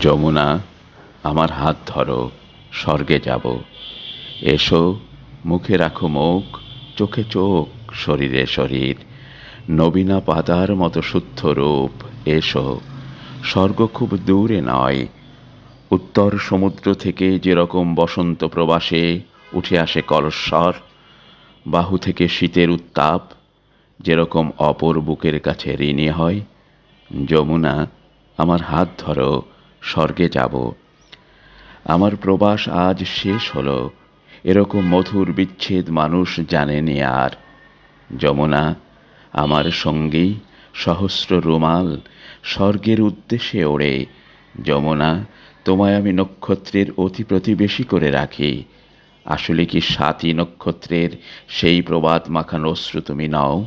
যমুনা, আমার হাত ধরো, স্বর্গে যাব। এসো, মুখে রাখো মুখ, চোখে চোখ, শরীরে শরীর, নবীনা পাতার মতো শুদ্ধ রূপ। এসো, স্বর্গ খুব দূরে নয়। উত্তর সমুদ্র থেকে যেরকম বসন্ত প্রবাসে উঠে আসে কলস্বর, বাহু থেকে শীতের উত্তাপ যেরকম অপর বুকের কাছে ঋণী হয়, যমুনা, আমার হাত ধরো, স্বর্গে যাব। আমার প্রবাস আজ শেষ হলো, এরকম মধুর বিচ্ছেদ মানুষ জানেনি আর। যমুনা, আমার সঙ্গী, সহস্র রুমাল স্বর্গের উদ্দেশ্যে ওড়ে। যমুনা, তোমায় আমি নক্ষত্রের অতি প্রতিবেশী করে রাখি। আসলে কি সাতই নক্ষত্রের সেই প্রবাদ মাখানো অশ্রু তুমি নও?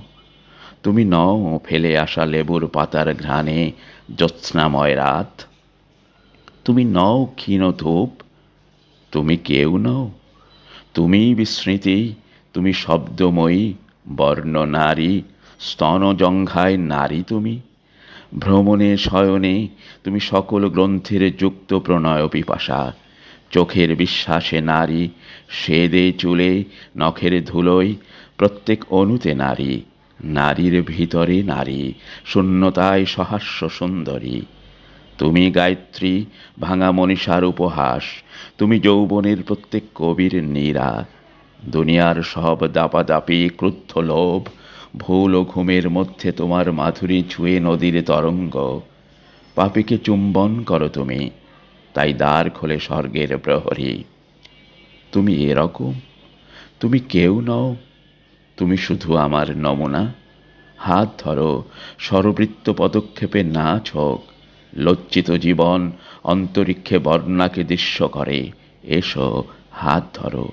তুমি নও ফেলে আসা লেবুর পাতার ঘ্রাণে জ্যোৎস্নাময় রাত? তুমি নও ক্ষীণ ধূপ? তুমি কেউ নও? তুমিই বিস্মৃতি, তুমি শব্দময়ী বর্ণ নারী, স্তনজঙ্ঘায় নারী তুমি। ভ্রমণে শয়নে তুমি সকল গ্রন্থের যুক্ত প্রণয় পিপাসা। চোখের বিশ্বাসে নারী, সেদে চুলে, নখের ধুলোয়, প্রত্যেক অণুতে নারী। নারীর ভিতরে নারী, শূন্যতায় সহাস্য সুন্দরী। তুমি গায়ত্রী, ভাঙা মনীষার উপহাস। তুমি যৌবনের প্রত্যেক কবির নীরা। দুনিয়ার সব দাপাদাপি, ক্রুদ্ধ লোভ, ভুল ও ঘুমের মধ্যে তোমার মাধুরী ছুঁয়ে নদীর তরঙ্গ। পাপীকে চুম্বন করো তুমি, তাই দ্বার খোলে স্বর্গের প্রহরী। তুমি এরকম? তুমি কেউ নও? তুমি শুধু আমার নমুনা। হাত ধরো, স্বরবৃত্ত পদক্ষেপে নাচ হোক। লজ্জিত জীবন অন্তরিক্ষে বর্ণাকে দৃশ্য করে। এসো, হাত ধরো।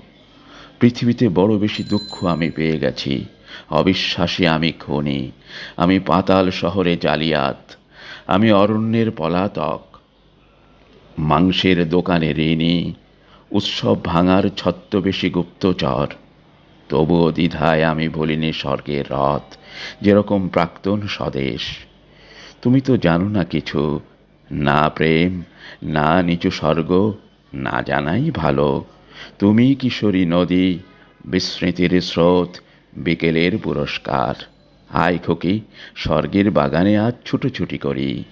পৃথিবীতে বড় বেশি দুঃখ আমি পেয়ে গেছি। অবিশ্বাসী আমি খনি, আমি পাতাল শহরে জালিয়াত, আমি অরণ্যের পলাতক, মাংসের দোকানে ঋণী, উৎসব ভাঙার ছদ্মবেশী গুপ্তচর। তবুও দ্বিধায় আমি বলিনি স্বর্গের রথ যেরকম প্রাক্তন স্বদেশ। তুমি তো জানো না কিছু, না প্রেম, না নিচু স্বর্গ, না জানাই ভালো। তুমি কিশোরী নদী, বিস্মৃতির স্রোত, বিকেলের পুরস্কার। আয় খোকি, স্বর্গের বাগানে আজ ছুটোছুটি করি।